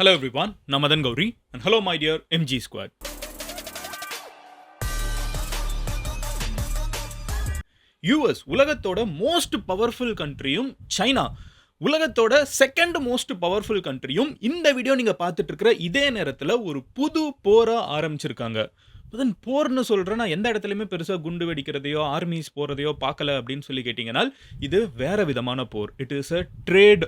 Hello everyone, நான் Madan Gowri and hello my dear MG squad. US உலகத்தோட most powerful கண்ட்ரியும் China உலகத்தோட செகண்ட் மோஸ்ட் பவர்ஃபுல் கண்ட்ரியும் இந்த வீடியோ நீங்க பார்த்துட்டு இருக்கிற இதே நேரத்தில் ஒரு புது போரா ஆரம்பிச்சிருக்காங்க. அதன் போர்னு சொல்கிறேன், நான் எந்த இடத்துலையுமே பெருசாக குண்டு வெடிக்கிறதையோ ஆர்மிஸ் போகிறதையோ பார்க்கல அப்படின்னு சொல்லி கேட்டிங்கன்னா இது வேற விதமான போர். இட் இஸ் அ ட்ரேட்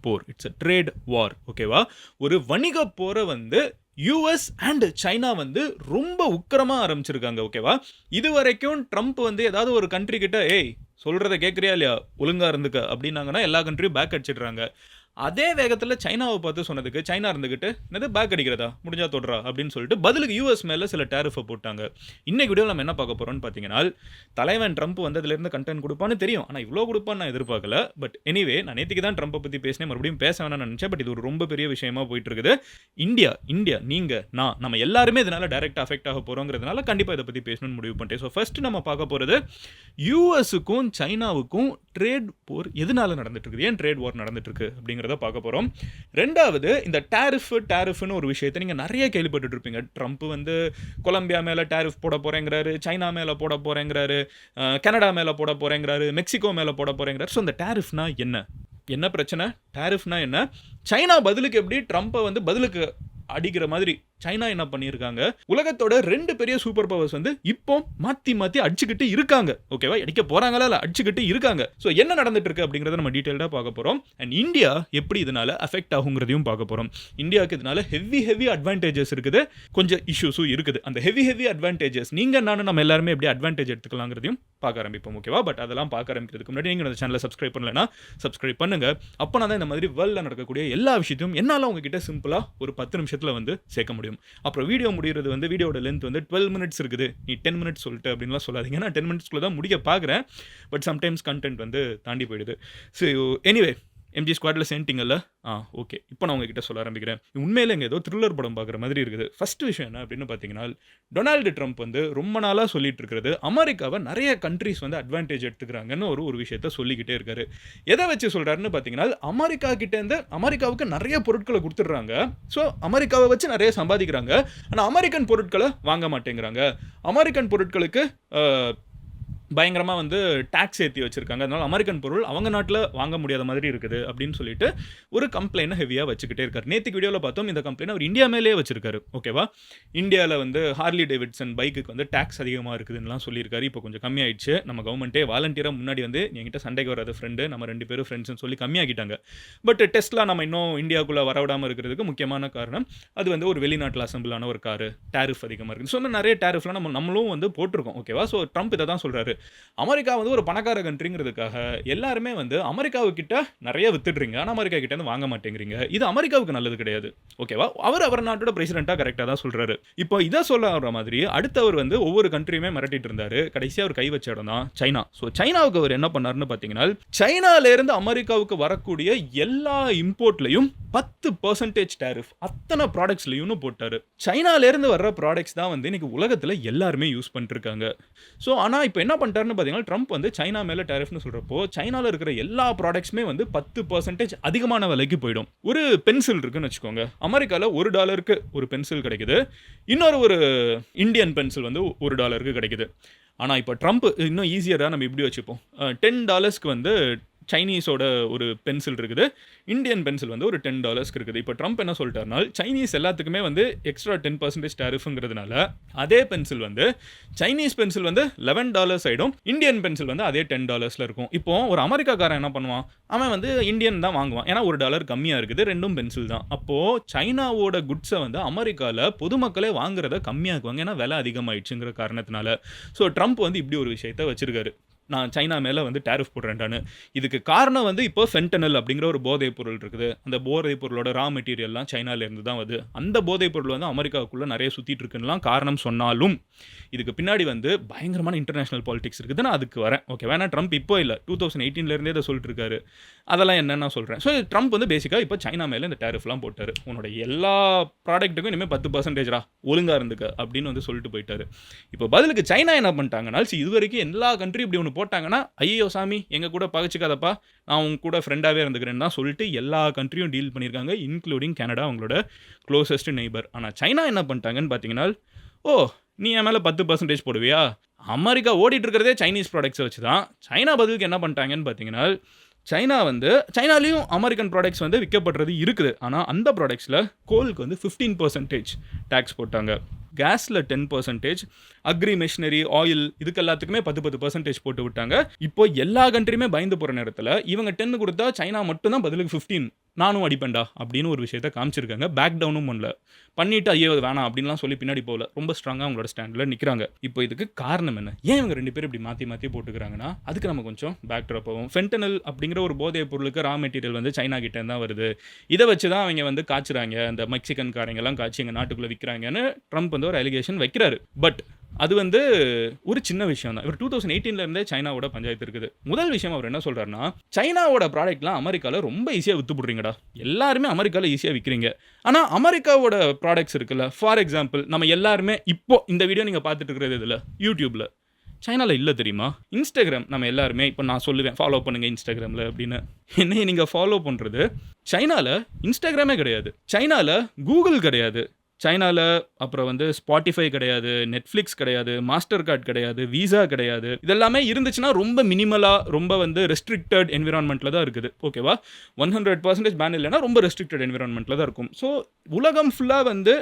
போர், இட்ஸ் அ ட்ரேட் வார். ஓகேவா? ஒரு வணிக போரை வந்து யூஎஸ் அண்ட் சைனா வந்து ரொம்ப உக்கிரமாக ஆரம்பிச்சிருக்காங்க. ஓகேவா? இது வரைக்கும் ட்ரம்ப் வந்து ஏதாவது ஒரு கண்ட்ரி கிட்ட ஏய் சொல்கிறத கேட்குறியா இல்லையா, ஒழுங்காக இருந்துக்க அப்படின்னாங்கன்னா எல்லா கண்ட்ரியும் பேக் அடிச்சிடுறாங்க. அதே வேகத்தில் சைனாவை பார்த்து சொன்னதுக்கு சைனா இருந்துக்கிட்டு என்னது பேக் அடிக்கிறதா, முடிஞ்சா தொடுறா அப்படின்னு சொல்லிட்டு பதிலுக்கு யூஎஸ் மேலே சில டேரிஃபை போட்டாங்க. இன்னைக்கு வீடியோ நம்ம என்ன பார்க்க போகிறோம்னு பார்த்தீங்கன்னா, தலைவன் ட்ரம்ப் வந்ததுலேருந்து கண்டென்ட் கொடுப்பான்னு தெரியும், ஆனால் இவ்வளோ கொடுப்பான்னு நான் எதிர்பார்க்கல. பட் எனிவே, நான் நேற்றுக்கு தான் ட்ரம்ப்பை பற்றி பேசினேன், மறுபடியும் பேச வேணாம்னு நினச்சேன். பட் இது ஒரு ரொம்ப பெரிய விஷயமா போயிட்டு இருக்குது. இந்தியா நீங்கள் நம்ம எல்லாருமே இதனால் டைரெக்டாக அஃபெக்ட் ஆக போகிறோங்கிறதுனால கண்டிப்பாக இதை பற்றி பேசணும்னு முடிவு பண்ணிட்டேன். ஸோ ஃபர்ஸ்ட் நம்ம பார்க்க போகிறது யூஎஸுக்கும் சைனாவுக்கும் ட்ரேட் போர் எதனால நடந்துட்டு இருக்குது, ஏன் ட்ரேட் வார் நடந்துட்டு இருக்கு அப்படிங்கிறத பார்க்க போகிறோம். ரெண்டாவது, இந்த டேரிஃப்னு ஒரு விஷயத்தை நீங்கள் நிறைய கேள்விப்பட்டு இருப்பீங்க. ட்ரம்ப் வந்து கொலம்பியா மேலே டேரிஃப் போட போகிறேங்கிறாரு, சைனா மேலே போட போகிறேங்கிறாரு, கனடா மேலே போட போகிறேங்கிறாரு, மெக்சிகோ மேலே போட போகிறேங்கிறாரு. ஸோ இந்த டேரிஃப்னா என்ன பிரச்சனை, டேரிஃப்னா என்ன, சைனா பதிலுக்கு எப்படி ட்ரம்ப்பை வந்து பதிலுக்கு அடிக்கிற மாதிரி சைனா என்ன பண்ணியிருக்காங்க, உலகத்தோட ரெண்டு பெரிய சூப்பர் பவர்ஸ் வந்து இப்போ மாற்றி அடிச்சுக்கிட்டு இருக்காங்க. ஓகேவா? அடிக்க போறாங்களா இல்லை அடிச்சுக்கிட்டு இருக்காங்க. ஸோ என்ன நடந்துட்டு இருக்கு அப்படிங்கிறத நம்ம டீட்டெயிலாக பார்க்க போகிறோம். அண்ட் இந்தியா எப்படி இதனால அஃபெக்ட் ஆகுங்கிறதையும் பார்க்க போகிறோம். இந்தியாவுக்கு இதனால ஹெவி அட்வான்டேஜஸ் இருக்குது, கொஞ்சம் இஷ்யூஸும் இருக்குது. அந்த ஹெவி அட்வான்டேஜஸ் நம்ம எல்லாருமே எப்படி அட்வான்டேஜ் எடுத்துக்கலாங்கிறதையும் பார்க்க ஆரம்பிப்போம். ஓகேவா? பட் அதெல்லாம் பார்க்க ஆரம்பிக்கிறதுக்கு முன்னாடி நீங்கள் அந்த சேனலை சப்ஸ்கிரைப் பண்ணலைன்னா சப்ஸ்கிரைப் பண்ணுங்க. அப்போ தான் இந்த மாதிரி வேர்ல்டில் நடக்கக்கூடிய எல்லா விஷயத்தையும் என்னால் உங்ககிட்ட சிம்பிளாக ஒரு 10 நிமிஷத்தில் வந்து சேர்க்க முடியும். அப்புறம் வீடியோ முடிகிறது வந்து வீடியோட லென்த் வந்து 12 மினிட்ஸ் இருக்குது, நீ 10 மினிட்ஸ் சொல்லிட்டு அப்படின்லாம் சொல்லாதீங்க. நான் 10 மினிட்ஸ்க்குள்ள தான் முடிக்க பார்க்குறேன். பட் சம்டைம்ஸ் கண்டென்ட் வந்து தாண்டி போயிடுது. ஸோ எனிவே, எம்ஜி ஸ்குவாடில் சேர்ந்துட்டிங்கல்ல? ஓகே. இப்போ நான் உங்ககிட்ட சொல்ல ஆரம்பிக்கிறேன். உண்மையில இங்கே ஏதோ த்ரில்லர் படம் பார்க்குற மாதிரி இருக்குது. ஃபர்ஸ்ட் விஷயம் என்ன அப்படின்னு பார்த்தீங்கன்னா, டொனால்டு ட்ரம்ப் வந்து ரொம்ப நாளாக சொல்லிட்டு இருக்கிறது அமெரிக்காவை நிறைய கண்ட்ரிஸ் வந்து அட்வான்டேஜ் எடுத்துக்கிறாங்கன்னு ஒரு விஷயத்த சொல்லிக்கிட்டே இருக்காரு. எதை வச்சு சொல்கிறாருன்னு பார்த்தீங்கன்னா, அமெரிக்கா கிட்டேருந்து அமெரிக்காவுக்கு நிறைய பொருட்களை கொடுத்துட்றாங்க. ஸோ அமெரிக்காவை வச்சு நிறைய சம்பாதிக்கிறாங்க. ஆனால் அமெரிக்கன் பொருட்களை வாங்க மாட்டேங்கிறாங்க. அமெரிக்கன் பொருட்களுக்கு பயங்கரமாக வந்து டேக்ஸ் ஏற்றி வச்சுருக்காங்க. அதனால் அமெரிக்கன் பொருள் அவங்க நாட்டில் வாங்க முடியாத மாதிரி இருக்குது அப்படின்னு சொல்லிட்டு ஒரு கம்ப்ளைண்ட்டை ஹெவியாக வச்சுக்கிட்டே இருக்கார். நேற்றுக்கு வீடியோவில் பார்த்தோம், இந்த கம்ப்ளைண்ட் அவர் இந்தியா மேலேயே வச்சிருக்காரு. ஓகேவா? இந்தியாவில் வந்து ஹார்லி டேவிட்சன் பைக்குக்கு வந்து டேக்ஸ் அதிகமாக இருக்குதுன்னெலாம் சொல்லியிருக்காரு. இப்போ கொஞ்சம் கம்மியாயிடுச்சு. நம்ம கவர்மெண்ட்டே வாலண்டியராக முன்னாடி வந்து என்கிட்ட சண்டைக்கு வராத ஃப்ரெண்டு, நம்ம 2 பேரும் ஃப்ரெண்ட்ஸ்னு சொல்லி கம்மியாக்கிட்டாங்க. பட் டெஸ்ட்லாம் நம்ம இன்னும் இந்தியாவுக்குள்ளே வரவிடாமல் இருக்கிறதுக்கு முக்கியமான காரணம் அது வந்து ஒரு வெளிநாட்டில் அசம்பிளான ஒரு காரு, டேரிஃப் அதிகமாக இருக்குது. ஸோ நிறைய டேரிஃப்லாம் நம்மளும் வந்து போட்டிருக்கோம். ஓகேவா? ஸோ ட்ரம்ப் இதை தான் சொல்கிறாரு, அமெரிக்கா வந்து ஒரு பணக்கார கண்ட்ரிங்கிறதுக்காக எல்லாருமே வந்து அமெரிக்காவுக்கிட்ட நிறைய வித்துடுறீங்க, ஆனால் அமெரிக்கா கிட்ட வந்து வாங்க மாட்டேங்கிறீங்க. இது அமெரிக்காவுக்கு நல்லது கிடையாது. ஓகேவா? அவர் நாட்டோட பிரசிடென்ட்டாக கரெக்டாக தான் சொல்றாரு. இப்போ இதை சொல்ல வர மாதிரி அடுத்தவர் வந்து ஒவ்வொரு கண்ட்ரியுமே மிரட்டிட்டு இருந்தாரு. கடைசியாக அவர் கை வச்ச இடம் தான் சைனா. ஸோ சைனாவுக்கு அவர் என்ன பண்ணாருன்னு பார்த்தீங்கன்னா, சைனாலேருந்து அமெரிக்காவுக்கு வரக்கூடிய எல்லா இம்போர்ட்லையும் 10% டேரிஃப் அத்தனை ப்ராடக்ட்ஸ்லையும் போட்டாரு. சைனாலேருந்து வர்ற ப்ராடக்ட்ஸ் தான் வந்து இன்னைக்கு உலகத்தில் எல்லாருமே யூஸ் பண்ணிட்டு இருக்காங்க. ஸோ ஆனால் இப்போ என்ன பண்ணிட்டாருன்னு பார்த்தீங்கன்னா, ட்ரம்ப் வந்து சைனா மேலே டேரிஃப்னு சொல்கிறப்போ சைனாவில் இருக்கிற எல்லா ப்ராடக்ட்ஸுமே வந்து 10% அதிகமான விலைக்கு போயிடும். ஒரு பென்சில் இருக்குன்னு வச்சுக்கோங்க, அமெரிக்காவில் $1 ஒரு பென்சில் கிடைக்குது, ஒரு இந்தியன் பென்சில் வந்து $1 கிடைக்குது. ஆனால் இப்போ ட்ரம்ப் இன்னும் ஈஸியராக நம்ம இப்படி வச்சுப்போம், $10 வந்து சைனீஸோட ஒரு பென்சில் இருக்குது, இந்தியன் பென்சில் வந்து ஒரு $10 இருக்குது. இப்போ ட்ரம்ப் என்ன சொல்லிட்டாருனா, சைனீஸ் எல்லாத்துக்குமே வந்து எக்ஸ்ட்ரா 10% டேரிஃப்ங்கிறதுனால அதே பென்சில் வந்து சைனீஸ் பென்சில் வந்து $11 ஆகிடும், இந்தியன் பென்சில் வந்து அதே $10 இருக்கும். இப்போ ஒரு அமெரிக்காக்காரன் என்ன பண்ணுவான், அவன் வந்து இந்தியன் தான் வாங்குவான், ஏன்னா $1 கம்மியாக இருக்குது, ரெண்டும் பென்சில் தான். அப்போது சைனாவோட குட்ஸை வந்து அமெரிக்காவில் பொதுமக்களே வாங்குறத கம்மியாக்குவாங்க, ஏன்னா விலை அதிகமாகிடுச்சுங்கிற காரணத்தினால. ஸோ ட்ரம்ப் வந்து இப்படி ஒரு விஷயத்தை வச்சிருக்காரு, நான் சைனா மேலே வந்து டேரிஃப் போடுறேன்டான்னு. இதுக்கு காரணம் வந்து இப்போ ஃபென்டனல் அப்படிங்கிற ஒரு போதைப் பொருள் இருக்குது. அந்த போதைப் பொருளோட ரா மெட்டீரியல்லாம் சைனாலேருந்து தான் வருது. அந்த போதைப் பொருள் வந்து அமெரிக்காவுக்குள்ளே நிறைய சுற்றிட்டு இருக்குன்னுலாம் காரணம் சொன்னாலும் இதுக்கு பின்னாடி வந்து பயங்கரமான இன்டர்நேஷனல் பாலிடிக்ஸ் இருக்குது. நான் அதுக்கு வரேன். ஓகே, வேணா ட்ரம்ப் இப்போ இல்லை, 2018 இதை சொல்லிட்டு இருக்காரு. அதெல்லாம் என்னென்ன சொல்கிறேன். ஸோ ட்ரம்ப் வந்து பேசிக்காக இப்போ சைனா மேலே இந்த டேரிஃப்லாம் போட்டார். உன்னோட எல்லா ப்ராடக்ட்டுக்கும் இனிமேல் 10% ஒழுங்காக இருந்துக்க அப்படின்னு வந்து சொல்லிட்டு போயிட்டாரு. இப்போ பதிலுக்கு சைனா என்ன பண்ணிட்டாங்கன்னா, இது வரைக்கும் எல்லா கண்ட்ரி இப்படி ஒன்று போட்டாங்கன்னா, ஐயோ சாமி எங்க கூட பகச்சுக்காதப்பா, நான் உங்க கூட ஃப்ரெண்டாவே இருந்துக்கிறேன்னு தான் சொல்லிட்டு எல்லா கண்ட்ரியும் டீல் பண்ணியிருக்காங்க. இன்க்ளூடிங் கனடா அவங்களோட குளோசஸ்ட் நெய்பர். ஆனா சைனா என்ன பண்ணிட்டாங்கன்னு பார்த்தீங்கன்னா, ஓ! நீ என் மேல 10% போடுவியா? அமெரிக்கா ஓடிட்டு இருக்கிறதே சைனீஸ் ப்ராடக்ட்ஸ வச்சு தான். சைனா பதிலுக்கு என்ன பண்ணிட்டாங்கன்னு பார்த்தீங்கன்னா, சைனாலயும் அமெரிக்கன் ப்ராடக்ட்ஸ் வந்து விற்கப்படுறது இருக்குது. ஆனா அந்த ப்ராடக்ட்ஸ்ல கோலுக்கு வந்து 15% டாக்ஸ் போட்டாங்க. கேஸ்ல 10%, அக்ரி மெஷினரி, ஆயில் இதுக்கு எல்லாத்துக்குமே 10% போட்டு விட்டாங்க. இப்போ எல்லா கண்ட்ரியுமே பயந்து போற நேரத்துல இவங்க 10 கொடுத்தா சைனா மட்டும் தான் பதிலுக்கு 15 நானும் அடிப்பேன்டா அப்படின்னு ஒரு விஷயத்தை காமிச்சிருக்காங்க. பேக் டவுனும் பண்ணல. பண்ணிட்டு ஐயோ வேணாம் அப்படின்லாம் சொல்லி பின்னாடி போகல. ரொம்ப ஸ்ட்ராங்கா அவங்களோட ஸ்டாண்ட்ல நிக்கிறாங்க. இப்போ இதுக்கு காரணம் என்ன? ஏன் இவங்க 2 பேரும் இப்படி மாத்தி போட்டுக்கிறாங்கன்னா, அதுக்கு நம்ம கொஞ்சம் பேக் ட்ராப் ஆகும். ஃபென்டனல் அப்படிங்கிற ஒரு போதைப் பொருளுக்கு ரா மெட்டீரியல் வந்து சைனா கிட்ட தான் வருது. இதை வச்சு தான் அவங்க வந்து காய்ச்சுறாங்க. அந்த மெக்சிகன் காரங்க எல்லாம் காய்ச்சி எங்க நாட்டுக்குள்ள விற்கிறாங்கன்னு ட்ரம்ப் வந்து ஒரு அலிகேஷன் வைக்கிறாரு. பட் அது வந்து ஒரு சின்ன விஷயம் தான். இவர் 2018ல இருந்தே சைனாவோட பஞ்சாயத்து இருக்குது. முதல் விஷயம் அவர் என்ன சொல்றாருன்னா, சைனாவோட ப்ராடக்ட்லாம் அமெரிக்கால ரொம்ப ஈஸியா வித்து போடுறீங்கடா. எல்லாருமே அமெரிக்கால ஈஸியா விக்கிறீங்க. ஆனா அமெரிக்காவோட ப்ராடக்ட்ஸ் இருக்குல்ல, ஃபார் எக்ஸாம்பிள் நம்ம எல்லாருமே இப்போ இந்த வீடியோ நீங்க பார்த்துட்டு இருக்கிறது இதுல யூடியூப்ல சைனால இல்ல தெரியுமா? இன்ஸ்டாகிராம் நம்ம எல்லாருமே இப்போ நான் சொல்லுவேன் ஃபாலோ பண்ணுங்க இன்ஸ்டாகிராம்ல அப்படின்னு. என்னைய நீங்க ஃபாலோ பண்றது சைனால இன்ஸ்டாகிராமே கிடையாது. சைனால கூகுள் கிடையாது. சைனால அப்புறம் வந்து ஸ்பாட்டிஃபை கிடையாது, நெட்ஃப்ளிக்ஸ் கிடையாது, மாஸ்டர் கார்டு கிடையாது, விசா கிடையாது. இதெல்லாமே இருந்துச்சுன்னா ரொம்ப மினிமலா, ரொம்ப வந்து ரெஸ்ட்ரிக்டட் என்விரான்மெண்ட்ல தான் இருக்குது. ஓகேவா? 100% பேன் இல்லைன்னா ரொம்ப ரெஸ்ட்ரிக்டட் என்விரான்மெண்ட்ல தான் இருக்கும். ஸோ உலகம் ஃபுல்லா வந்து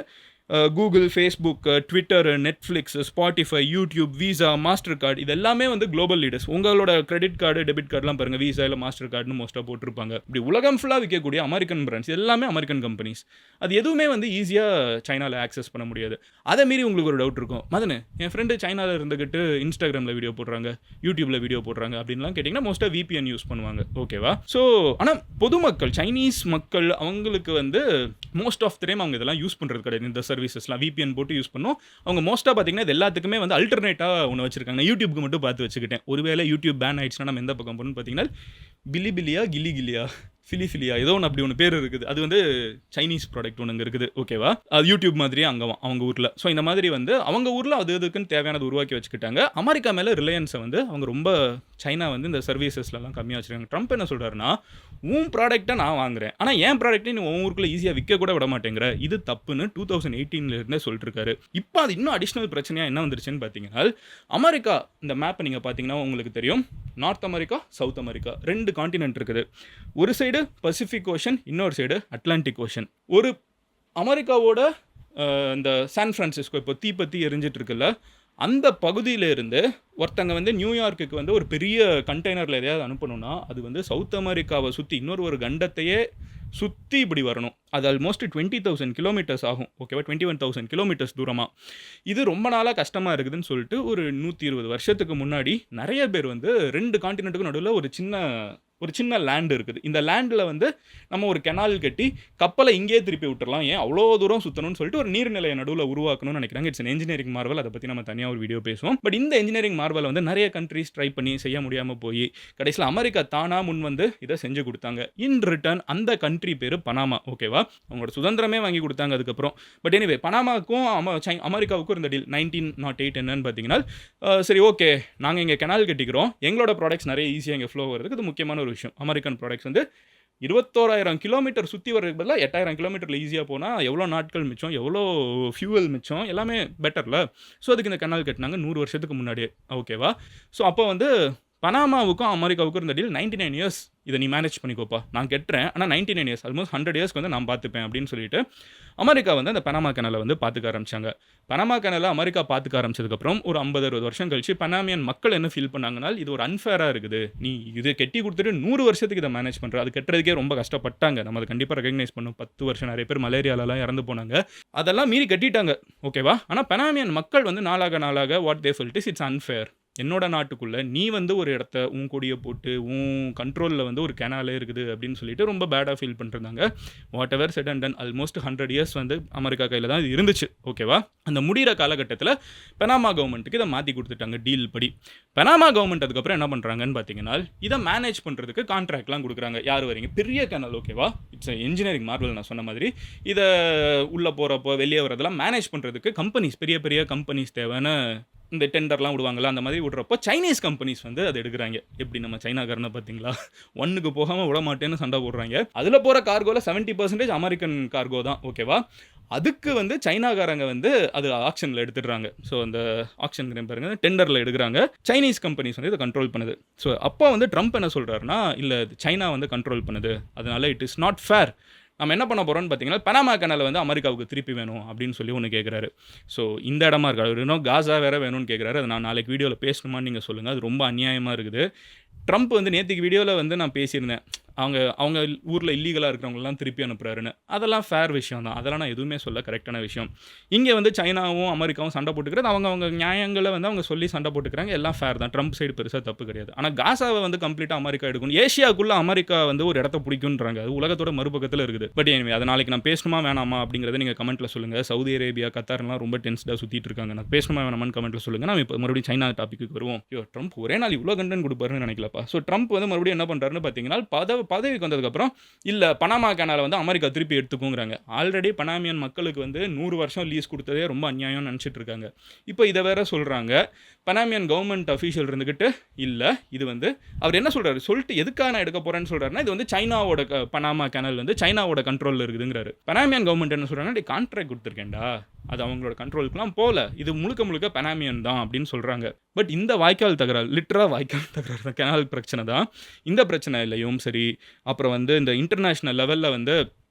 Google, Facebook, Twitter, Netflix, Spotify, YouTube, visa, master card இது எல்லாமே வந்து குளோபல் லீடர்ஸ். உங்களோட கிரெடிட் கார்டு, டெபிட் கார்டுலாம் பாருங்க, விசா இல்லை மாஸ்டர் கார்டுன்னு மோஸ்ட்டாக போட்டிருப்பாங்க. இப்படி உலகம் ஃபுல்லாக விற்கக்கூடிய அமெரிக்கன் பிராண்ட்ஸ் எல்லாமே அமெரிக்கன் கம்பெனிஸ். அது எதுவுமே வந்து ஈஸியாக சைனாவில் ஆக்சஸ் பண்ண முடியாது. அதை மீறி உங்களுக்கு ஒரு டவுட் இருக்கும், மதனு என் ஃப்ரெண்டு சைனாவில் இருந்துக்கிட்டு இன்ஸ்டாகிராமில் வீடியோ போடுறாங்க, யூடியூப்ல வீடியோ போடுறாங்க அப்படின்லாம் கேட்டிங்கன்னா மோஸ்ட்டாக விபிஎன் யூஸ் பண்ணுவாங்க. ஓகேவா? ஸோ ஆனால் பொதுமக்கள், சைனீஸ் மக்கள் அவங்களுக்கு வந்து மோஸ்ட் ஆஃப் த டைம் அவங்க இதெல்லாம் யூஸ் பண்ணுறது கிடையாது. இந்த சர்வீசஸ்லாம் விபிஎன் போட்டு யூஸ் பண்ணோம். அவங்க மோஸ்ட்டாக பார்த்தீங்கன்னா இது எல்லாத்துக்குமே வந்து அல்டர்னேட்டாக ஒன்று வச்சிருக்காங்க. நான் யூடியூப்க்கு மட்டும் பார்த்து வச்சுக்கிட்டேன். ஒருவேளை யூடியூப் பேன் ஆயிடுச்சுன்னா நம்ம எந்த பக்கம் போகணும்னு பார்த்தீங்கன்னா பிலிபிலியா, கிலிகிலியா, ஃபிலிஃபிலியா ஏதோ ஒன்று அப்படி ஒன்று பேர் இருக்குது. அது வந்து சைனீஸ் ப்ராடக்ட் ஒன்று இருக்குது. ஓகேவா? அது யூடியூப் மாதிரியே அங்கேவும் அவங்க ஊரில். ஸோ இந்த மாதிரி வந்து அவங்க ஊரில் அது இதுக்குன்னு தேவையானது உருவாக்கி வச்சுக்கிட்டாங்க. அமெரிக்கா மேலே ரிலையன்ஸை வந்து அவங்க ரொம்ப சைனா வந்து இந்த சர்வீசஸ்லாம் கம்மியாக வச்சுருக்காங்க. ட்ரம்ப் என்ன சொல்கிறாருன்னா, உன் ப்ராடக்ட்டை நான் வாங்குறேன், ஆனால் என் ப்ராடக்ட்டை நீ உன் ஊருக்குள்ள ஈஸியாக விற்க கூட விட மாட்டேங்கிற, இது தப்புன்னு 2018ல இருந்தே சொல்லிட்டு இருக்காரு. இப்போ அது இன்னும் அடிஷ்னல் பிரச்சனையாக என்ன வந்துருச்சுன்னு பார்த்தீங்கன்னா, அமெரிக்கா இந்த மேப்பை நீங்கள் பார்த்தீங்கன்னா உங்களுக்கு தெரியும், north America, south America 2 continent இருக்குது. ஒரு சைடு பசிபிக் ஓஷன், இன்னொரு சைடு அட்லாண்டிக் ஓஷன். ஒரு அமெரிக்காவோட இந்த சான் பிரான்சிஸ்கோ இப்போ தீப்பத்தி எரிஞ்சிட்டு இருக்குல்ல, அந்த பகுதியில இருந்து ஒருத்தங்க வந்து நியூயார்க்குக்கு வந்து ஒரு பெரிய கண்டெய்னரில் எதையாவது அனுப்பணும்னா அது வந்து சவுத் அமெரிக்காவை சுற்றி இன்னொரு கண்டத்தையே சுற்றி இப்படி வரணும். அது ஆல்மோஸ்ட் 20,000 கிலோமீட்டர்ஸ் ஆகும். ஓகேவா? 21,000 கிலோமீட்டர்ஸ் தூரமாக. இது ரொம்ப நாளாக கஷ்டமாக இருக்குதுன்னு சொல்லிட்டு ஒரு 120 வருஷத்துக்கு முன்னாடி நிறைய பேர் வந்து 2 காண்டினென்ட்டுக்கும் நடுவில் ஒரு சின்ன லேண்ட் இருக்குது. இந்த லேண்டில் வந்து நம்ம ஒரு கெனால் கட்டி கப்பலை இங்கேயே திருப்பி விட்டுறலாம், ஏன் அவ்வளோ தூரம் சுற்றணும்னு சொல்லிட்டு ஒரு நீர்நிலையை நடுவில் உருவாக்கணும்னு நினைக்கிறாங்க. It's engineering Marvel. அதை பற்றி நம்ம தனியாக ஒரு வீடியோ பேசுவோம். பட் இந்த என்ஜினியரிங் மார்வலை வந்து நிறைய கண்ட்ரிஸ் ட்ரை பண்ணி செய்ய முடியாமல் போய் கடைசியில் அமெரிக்கா தானா முன் வந்து இதை செஞ்சு கொடுத்தாங்க. இன் ரிட்டர்ன் அந்த கண்ட்ரி பேர் பனாமா. ஓகேவா? அவங்களோட சுதந்திரமே வாங்கி கொடுத்தாங்க அதுக்கப்புறம். பட் எனிவே பனாமாவுக்கும் அமெரிக்காவுக்கும் இருந்த டீல் 1908 என்னன்னு பார்த்தீங்கன்னா, சரி ஓகே நாங்கள் இங்கே கெனால் கட்டிக்கிறோம், எங்களோட ப்ராடக்ட்ஸ் நிறைய ஈஸியாக இங்கே ஃப்ளோ வருதுக்கு. இது முக்கியமான ஒரு விஷயம். அமெரிக்கன் ப்ராடக்ட்ஸ் வந்து 21,000 கிலோமீட்டர் சுற்றி வரதுக்கு பதிலாக 8,000 கிலோமீட்டரில் ஈஸியாக போனால் எவ்வளோ நாட்கள் மிச்சம், எவ்வளோ ஃபியூவல் மிச்சம், எல்லாமே பெட்டரில். ஸோ அதுக்கு இந்த கெனால் கட்டினாங்க 100 வருஷத்துக்கு முன்னாடியே. ஓகேவா? ஸோ அப்போ வந்து பனாமாவுக்கும் அமெரிக்காவுக்கும் இருந்த டீல் 99 இயர்ஸ் இதை நீ மேனேஜ் பண்ணிக்கோப்பா, நான் கட்டுறேன், ஆனால் 99 இயர்ஸ் ஆல்மோஸ்ட் 100 இயர்ஸ்க்கு வந்து நான் பார்த்துப்பேன் அப்படின்னு சொல்லிட்டு அமெரிக்கா வந்து அந்த பனாமா கனலை வந்து பார்த்துக்க ஆரம்பிச்சாங்க. பனாமா கனலை அமெரிக்கா பார்த்துக்க ஆரம்பிச்சதுக்கப்புறம் ஒரு 50-60 வருஷம் கழிச்சு பனாமியன் மக்கள் என்ன ஃபீல் பண்ணாங்கன்னா, இது ஒரு அன்ஃபேராக இருக்குது, நீ இது கட்டி கொடுத்துட்டு 100 வருஷத்துக்கு இதை மேனேஜ் பண்ணுற, அது கட்டுறதுக்கே ரொம்ப கஷ்டப்பட்டாங்க. நம்ம அதை கண்டிப்பாக ரெகக்னைஸ் பண்ணோம். 10 வருஷம் நிறைய பேர் மலேரியாலலாம் இறந்து போனாங்க. அதெல்லாம் மீறி கட்டிட்டாங்க. ஓகேவா? ஆனால் பனாமியன் மக்கள் வந்து நாளாக what they felt is it's unfair. என்னோட நாட்டுக்குள்ளே நீ வந்து ஒரு இடத்த உன் கொடியை போட்டு உன் கண்ட்ரோலில் வந்து ஒரு கெனாலே இருக்குது அப்படின்னு சொல்லிட்டு ரொம்ப பேடாக ஃபீல் பண்ணிருந்தாங்க. What ever said and ton almost 100 years வந்து அமெரிக்கா கையில் தான் இது இருந்துச்சு. ஓகேவா? அந்த முடிகிற காலகட்டத்தில் பனாமா கவர்மெண்ட்டுக்கு இதை மாற்றி கொடுத்துட்டாங்க டீல் படி. பனாமா கவர்மெண்ட் அதுக்கப்புறம் என்ன பண்ணுறாங்கன்னு பார்த்தீங்கன்னா, இதை மேனேஜ் பண்ணுறதுக்கு கான்ட்ராக்ட்லாம் கொடுக்குறாங்க. யார் வரீங்க? பெரிய கெனல். ஓகேவா? It's engineering Marvel. நான் சொன்ன மாதிரி இதை உள்ளே போகிறப்போ வெளியே வரதெல்லாம் மேனேஜ் பண்ணுறதுக்கு கம்பெனிஸ், பெரிய பெரிய கம்பெனிஸ் தேவைன்னு இந்த டெண்டர்லாம் விடுவாங்கல்ல, அந்த மாதிரி விடுறப்போ சைனீஸ் கம்பெனிஸ் வந்து அதை எடுக்கிறாங்க. எப்படி நம்ம சைனாக்காரனை பார்த்தீங்களா, ஒன்னுக்கு போகாமல் விட மாட்டேன்னு சண்டை போடுறாங்க. அதில் போகிற கார்கோவில் 70% அமெரிக்கன் கார்கோ தான், ஓகேவா. அதுக்கு வந்து சைனாக்காரங்க வந்து அது ஆக்ஷனில் எடுத்துடுறாங்க. ஸோ அந்த ஆக்ஷன் பாருங்க, டெண்டரில் எடுக்கிறாங்க. சைனீஸ் கம்பெனிஸ் வந்து இதை கண்ட்ரோல் பண்ணுது. ஸோ அப்போ வந்து ட்ரம்ப் என்ன சொல்கிறாருன்னா, இல்லை சைனா வந்து கண்ட்ரோல் பண்ணுது, அதனால இட் இஸ் நாட் ஃபேர். நம்ம என்ன பண்ண போகிறோம்னு பார்த்தீங்கன்னா, பனாமா கனலை வந்து அமெரிக்காவுக்கு திருப்பி வேணும் அப்படின்னு சொல்லி ஒன்று கேட்குறாரு. ஸோ இந்த இடமா இருக்காரு, இன்னும் காசா வேறு வேணும்னு கேட்குறாரு. அது நான் நாளைக்கு வீடியோவில் பேசணுமான்னு நீங்கள் சொல்லுங்கள். அது ரொம்ப அநியாயமாக இருக்குது. ட்ரம்ப் வந்து நேற்றுக்கு வீடியோவில் வந்து நான் பேசியிருந்தேன், அவங்க ஊரில் இல்லீகலாக இருக்கிறவங்களெலாம் திருப்பி அனுப்புகிறாருன்னு. அதெல்லாம் ஃபேர் விஷயம் தான், அதெல்லாம் நான் எதுவுமே சொல்ல, கரெக்டான விஷயம். இங்கே வந்து சைனாவும் அமெரிக்காவும் சண்டை போட்டுக்கிறது, அவங்க நியாயங்களை வந்து அவங்க சொல்லி சண்டை போட்டுக்கிறாங்க, எல்லாம் ஃபேர் தான். ட்ரம்ப் சைடு பெருசாக தப்பு கிடையாது. ஆனால் காசாவை வந்து கம்ப்ளீட்டாக அமெரிக்கா எடுக்கணும், ஏஷியாவுக்குள்ளே அமெரிக்கா வந்து ஒரு இடத்த பிடிக்குன்றாங்க. அது உலகத்தோட மறுபக்கத்தில் இருக்குது. பட் எனவே அதை நாளைக்கு நான் பேசணுமா வேணாமா அப்படிங்கிறத நீங்கள் கமெண்ட்டில் சொல்லுங்கள். சவுதி அரேபியா, கத்தார்லாம் ரொம்ப டென்ஸ்டாக சுற்றிட்டு இருக்காங்க. நான் பேசணுமா வேணாமான்னு கமெண்ட்டில் சொல்லுங்கள். நம்ம இப்போ மறுபடியும் சைனா டாப்பிக்கு வருவோம். ட்ரம்ப் ஒரே நாள் இவ்வளோ கண்டென்ட் கொடுப்பாருன்னு நினைக்கலப்பா. ஸோ ட்ரம்ப் வந்து மறுபடியும் என்ன பண்ணுறாருன்னு பார்த்தீங்கன்னா, பதவிக்கு வந்ததுக்கப்புறம் இல்லை பனாமா கனாலை வந்து அமெரிக்கா திருப்பி எடுத்துக்குங்கிறாங்க. ஆல்ரெடி பனாமியன் மக்களுக்கு வந்து 100 வருஷம் லீஸ் கொடுத்ததே ரொம்ப அநியாயம் நினச்சிட்டு இருக்காங்க. இப்போ இதை வேற சொல்கிறாங்க. பனாமியன் கவர்மெண்ட் அஃபீஷியல் இருந்துக்கிட்டு இல்லை இது வந்து அவர் என்ன சொல்கிறாரு, சொல்லிட்டு எதுக்காக நான் எடுக்க போகிறேன்னு சொல்கிறாருன்னா, இது வந்து சைனாவோட பனாமா கேனல் வந்து சைனாவோட கண்ட்ரோலில் இருக்குதுங்கிறாரு. பனாமியன் கவர்மெண்ட் என்ன சொல்கிறாங்கன்னா, கான்ட்ராக்ட் கொடுத்துருக்கேன்டா, அது அவங்களோட கண்ட்ரோலுக்குலாம் போகல, இது முழுக்க பனாமியன் தான் அப்படின்னு சொல்கிறாங்க. பட் இந்த வாய்க்கால் தகராறு, லிட்டராக வாய்க்கால் தகராறு தான், கேனல் பிரச்சனை தான். இந்த பிரச்சனையிலையும் சரி, அப்புறம் வந்து இந்த இன்டர்நேஷ்னல் லெவலில் வந்து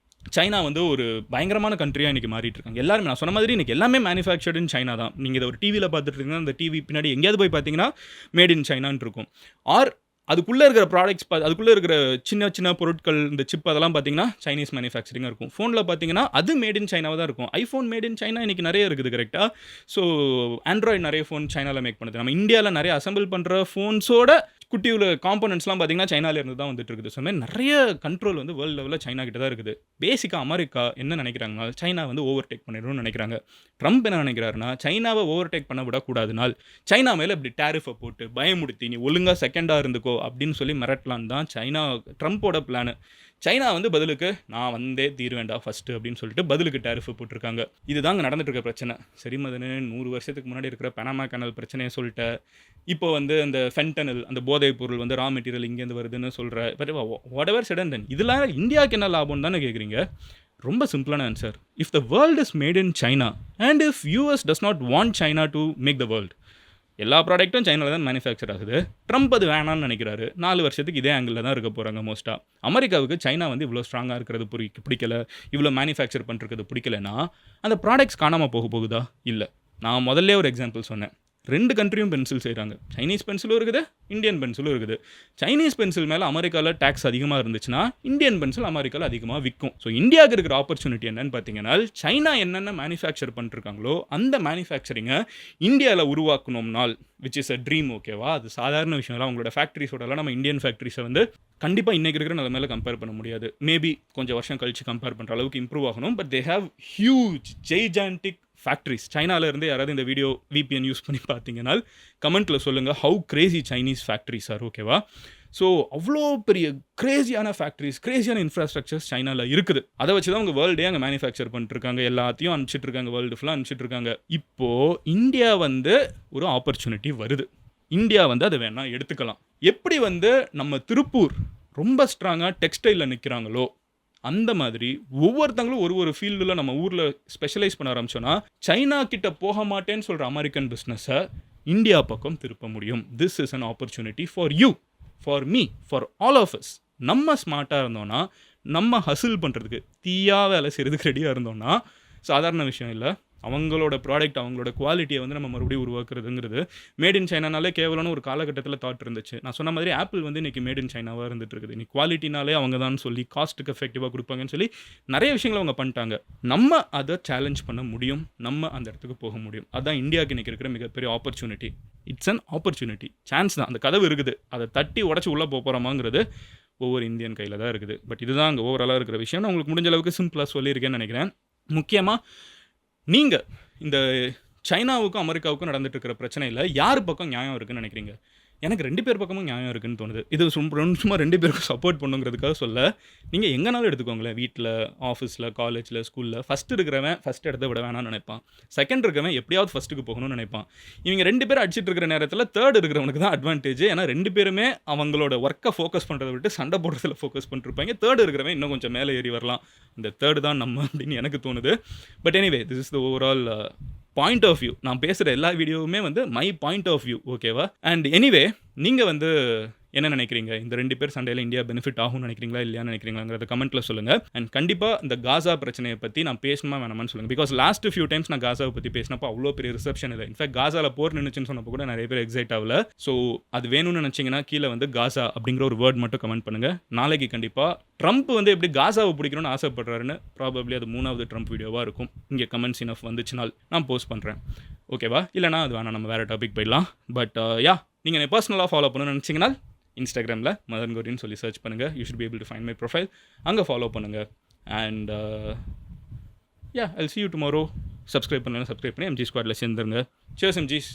சைனா வந்து ஒரு பயங்கரமான கண்ட்ரியாக இன்றைக்கி மாறிட்டு இருக்காங்க. எல்லாருமே நான் சொன்ன மாதிரி இன்றைக்கி எல்லாமே மேனுஃபேக்சர்டு இன் சைனா தான். நீங்கள் இதை ஒரு டிவியில் பார்த்துட்டு இருக்கீங்கன்னா, அந்த டிவி பின்னாடி எங்கேயாவது போய் பார்த்தீங்கன்னா மேட் இன் சைனான்னு இருக்கும். அதுக்குள்ளே இருக்கிற ப்ராடக்ட்ஸ் அதுக்குள்ளே இருக்கிற சின்ன பொருட்கள், இந்த சிப் அதெல்லாம் பார்த்தீங்கன்னா சைனீஸ் மேனுஃபேக்சரிங்காக இருக்கும். ஃபோனில் பார்த்தீங்கன்னா அது மேட் இன் சைனாவாக தான் இருக்கும். ஐஃபோன் மேட் இன் சைனா இன்றைக்கி நிறைய இருக்குது, கரெக்டாக. ஸோ ஆண்ட்ராய்டு நிறைய ஃபோன் சைனாவில் மேக் பண்ணுது. நம்ம இந்தியாவில் நிறைய அசம்பிள் பண்ணுற ஃபோன்ஸோட குட்டி உள்ள காம்போனன்ட்ஸ்லாம் பார்த்தீங்கன்னா சைனாலேருந்து தான் வந்துட்டு இருக்குது. ஸோ மாதிரி நிறைய கண்ட்ரோல் வந்து வேர்ல்டு லெவலில் சைனா கிட்ட தான் இருக்குது. பேசிக்காக அமெரிக்கா என்ன நினைக்கிறாங்கன்னா, சைனா வந்து ஓவர்டேக் பண்ணிடணும்னு நினைக்கிறாங்க. ட்ரம்ப் என்ன நினைக்கிறாருன்னா, சைனாவை ஓவர்டேக் பண்ண விடக்கூடாதுனால் சைனா மேலே இப்படி டேரிஃபை போட்டு பயமுடுத்தி நீ ஒழுங்காக செகண்டாக இருந்துக்கோ அப்படின்னு சொல்லி மிரட்டலான்னு தான் ட்ரம்ப்போட பிளானு. சைனா வந்து பதிலுக்கு நான் வந்தே தீர்வேண்டா ஃபஸ்ட்டு அப்படின்னு சொல்லிட்டு பதிலுக்கு டேரிஃபை போட்டிருக்காங்க. இதுதாங்க நடந்துட்டு இருக்க பிரச்சனை. சரி மதனு, 100 வருஷத்துக்கு முன்னாடி இருக்கிற பனாமா கேனல் பிரச்சனையை சொல்லிட்டேன். இப்போ வந்து அந்த ஃபென்டனல், அந்த போதைப் பொருள் வந்து ரா மெட்டீரியல் இங்கேருந்து வருதுன்னு சொல்கிற, but whatever said and then இதெல்லாம் இந்தியாவுக்கு என்ன லாபம் தானே கேட்குறீங்க. ரொம்ப சிம்பிளான answer. If the world is made in China and if US does not want China to make the world, எல்லா ப்ராடக்ட்டும் சைனாவில் தான் மேனுஃபேக்சர் ஆகுது. ட்ரம்ப் அது வேணான்னு நினைக்கிறாரு. 4 வருஷத்துக்கு இதே ஆங்கிளில் தான் இருக்க போகிறாங்க மோஸ்ட்டாக. அமெரிக்காவுக்கு சைனா வந்து இவ்வளோ ஸ்ட்ராங்காக இருக்கிறது பிடிக்கல, இவ்வளோ மேனுஃபேக்சர் பண்ணுறது பிடிக்கலன்னா அந்த ப்ராடக்ட்ஸ் காணாமல் போகுதா? இல்லை. நான் முதல்ல ஒரு எக்ஸாம்பிள் சொன்னேன். 2 கண்ட்ரியும் பென்சில் செய்கிறாங்க. சைனீஸ் பென்சிலும் இருக்குது, இந்தியன் பென்சிலும் இருக்குது. சைனீஸ் பென்சில் மேலே அமெரிக்காவில் டேக்ஸ் அதிகமாக இருந்துச்சுன்னா இந்தியன் பென்சில் அமெரிக்காவில் அதிகமாக விற்கும். ஸோ இந்தியாவுக்கு இருக்கிற ஆப்பர்ச்சுனிட்டி என்னன்னு பார்த்தீங்கன்னா, சைனா என்னென்ன மேனுஃபேக்சர் பண்ணிருக்காங்களோ அந்த மேனுஃபேக்சரிங்கை இந்தியாவில் உருவாக்கணும்னால், விச் இஸ் அ ட்ரீம், ஓகேவா. அது சாதாரண விஷயம் இல்லை. அவங்களோட ஃபேக்ட்ரிஸோடலாம் நம்ம இந்தியன் ஃபேக்ட்ரிஸை வந்து கண்டிப்பாக இன்றைக்கி இருக்கிற நிலைமையில கம்பேர் பண்ண முடியாது. மேபி கொஞ்சம் வருஷம் கழிச்சு கம்பேர் பண்ணுற அளவுக்கு இம்ப்ரூவ் ஆகணும். But they have huge gigantic factories. சைனாவில் இருந்து யாராவது இந்த வீடியோ VPN யூஸ் பண்ணி பார்த்தீங்கன்னா கமெண்ட்டில் சொல்லுங்கள், how crazy Chinese factories are, ஓகேவா. ஸோ அவ்வளோ பெரிய கிரேசியான ஃபேக்ட்ரிஸ், கிரேசியான இன்ஃப்ராஸ்ட்ரக்சர்ஸ் சைனாவில் இருக்குது. அதை வச்சு தான் அவங்க வேர்ல்டே அங்கே மேனுஃபேக்சர் பண்ணிட்டுருக்காங்க. எல்லாத்தையும் அனுப்பிச்சிட்டு இருக்காங்க, வேர்ல்டு ஃபுல்லாக அனுப்பிச்சிட்டு இருக்காங்க. இப்போது இந்தியா வந்து ஒரு ஆப்பர்ச்சுனிட்டி வருது. இந்தியா வந்து அதை வேணால் எடுத்துக்கலாம். எப்படி வந்து நம்ம திருப்பூர் ரொம்ப ஸ்ட்ராங்காக டெக்ஸ்டைலில் நிற்கிறாங்களோ அந்த மாதிரி ஒவ்வொருத்தங்களும் ஒரு ஃபீல்டில் நம்ம ஊரில் ஸ்பெஷலைஸ் பண்ண ஆரம்பிச்சோன்னா சைனா கிட்ட போக மாட்டேன்னு சொல்கிற அமெரிக்கன் பிஸ்னஸை இந்தியா பக்கம் திருப்ப முடியும். This is an opportunity for you, for me, for all of us. நம்ம ஸ்மார்ட்டாக இருந்தோன்னா, நம்ம ஹசில் பண்ணுறதுக்கு, தீயா வேலை செய்கிறதுக்கு ரெடியாக இருந்தோன்னா சாதாரண விஷயம் இல்லை. அவங்களோட ப்ராடக்ட், அவங்களோட குவாலிட்டியை வந்து நம்ம மறுபடியும் உருவாக்குறதுங்கிறது மேட் இன் சைனானாலே கேவலம்னு ஒரு காலகட்டத்தில் தாட் இருந்துச்சு. நான் சொன்ன மாதிரி ஆப்பிள் வந்து இன்றைக்கி மேட் இன் சைனாவாக இருந்துட்டு இருக்குது. இன்னைக்கு குவாலிட்டினாலே அவங்க தான் சொல்லி காஸ்ட்டுக்கு எஃபெக்டிவாக கொடுப்பாங்கன்னு சொல்லி நிறைய விஷயங்களை அவங்க பண்ணிட்டாங்க. நம்ம அதை சேலஞ்ச் பண்ண முடியும், நம்ம அந்த இடத்துக்கு போக முடியும். அதுதான் இந்தியாவுக்கு இன்றைக்கி இருக்கிற மிகப்பெரிய opportunity. It's an opportunity, chance தான். அந்த கதவு இருக்குது, அதை தட்டி உடச்சி உள்ளே போகிறோமாங்கிறது ஒவ்வொரு இந்தியன் கையில் தான் இருக்குது. பட் இதுதான் அங்கே ஓவராலாக இருக்கிற விஷயம். நான் உங்களுக்கு முடிஞ்ச அளவுக்கு சிம்பிளாக சொல்லியிருக்கேன்னு நினைக்கிறேன். முக்கியமாக நீங்கள் இந்த சைனாவுக்கும் அமெரிக்காவுக்கும் நடந்துட்டு இருக்கிற பிரச்சனையில் யார் பக்கம் நியாயம் இருக்குன்னு நினைக்கிறீங்க? எனக்கு 2 பேர் பக்கமும் நியாயம் இருக்குன்னு தோணுது. இது சும்மா 2 பேருக்கும் சப்போர்ட் பண்ணுங்கிறதுக்காக சொல்ல. நீங்க எங்கனாலும் எடுத்துக்கோங்களேன். வீட்ல, ஆஃபீஸ்ல, காலேஜ்ல, ஸ்கூல்ல ஃபர்ஸ்ட் இருக்கிறவன் ஃபர்ஸ்ட் இடத்த விட வேணாம்னு நினைப்பான். செகண்ட் இருக்கிறவன் எப்படியாவது ஃபர்ஸ்ட்டுக்கு போகணும்னு நினைப்பான். இவங்க 2 பேரும் அடிச்சிட்டு இருக்கிற நேரத்தில தேர்ட் இருக்கிறவனுக்கு தான் அட்வான்டேஜ். ஏன்னா 2 பேருமே அவங்களோட வொர்க்க ஃபோக்கஸ் பண்றத விட்டு சண்டை போடுறதுல ஃபோக்கஸ் பண்ணிருப்பாங்க. தேர்ட் இருக்கிறவன் இன்னும் கொஞ்சம் மேலே ஏறி வரலாம். இந்த தேர்ட் தான் நம்ம அப்படின்னு எனக்கு தோணுது. But anyway this is the overall point of view. நான் பேசுகிற எல்லா வீடியோவுமே வந்து மை பாயிண்ட் ஆஃப் வியூ, ஓகேவா? அண்ட் எனிவே நீங்கள் வந்து என்ன நினைக்கிறீங்க? இந்த 2 பேர் சண்டையில் இந்தியா பெனிஃபிட் ஆகும்னு நினைக்கிறீங்களா இல்லையான்னு நினைக்கிறீங்களாங்கிறத கமெண்ட்டில் சொல்லுங்கள். அண்ட் கண்டிப்பாக இந்த காசா பிரச்சனையை பற்றி நான் பேசணுமா வேணாமான்னு சொல்லுங்கள். பிகாஸ் லாஸ்ட் ஃபியூ டைம்ஸ் நான் காசாவை பற்றி பேசினப்போ அவ்வளோ பெரிய ரிசப்ஷன் இல்லை. இன்ஃபேக்ட் காசாவில் போர் நின்றுச்சுன்னு சொன்னப்போ கூட நிறைய பேர் எக்ஸைட் ஆகல. ஸோ அது வேணும்னு நினச்சிங்கன்னா கீழே வந்து காசா அப்படிங்கிற ஒரு வேர்ட் மட்டும் கமெண்ட் பண்ணுங்கள். நாளைக்கு கண்டிப்பாக ட்ரம்ப் வந்து எப்படி காசாவை பிடிக்கணும்னு ஆசைப்படுறாருன்னு ப்ராபப்ளி அது 3வது ட்ரம்ப் வீடியோவாக இருக்கும். இங்கே கமெண்ட்ஸ் இனஃப் வந்துச்சுனால் நான் போஸ்ட் பண்ணுறேன், ஓகேவா? இல்லைனா அது வேணாம், நம்ம வேறு டாபிக் போயிடலாம். பட் யா, நீங்கள் என்னை பர்சனலாக ஃபாலோ பண்ணணும்னு நினச்சிங்கன்னா இன்ஸ்டாகிராமில் மதன் கோரின்னு சொல்லி சர்ச் பண்ணுங்கள். You should be able to find my profile. அங்கே ஃபாலோ பண்ணுங்கள். And yeah, Jal see you tomorrow. Subscribe பண்ணலாம், சப்ஸ்கிரைப் பண்ணி எம்ஜி ஸ்குவாடில் சேர்ந்துருங்க. Cheers MGs.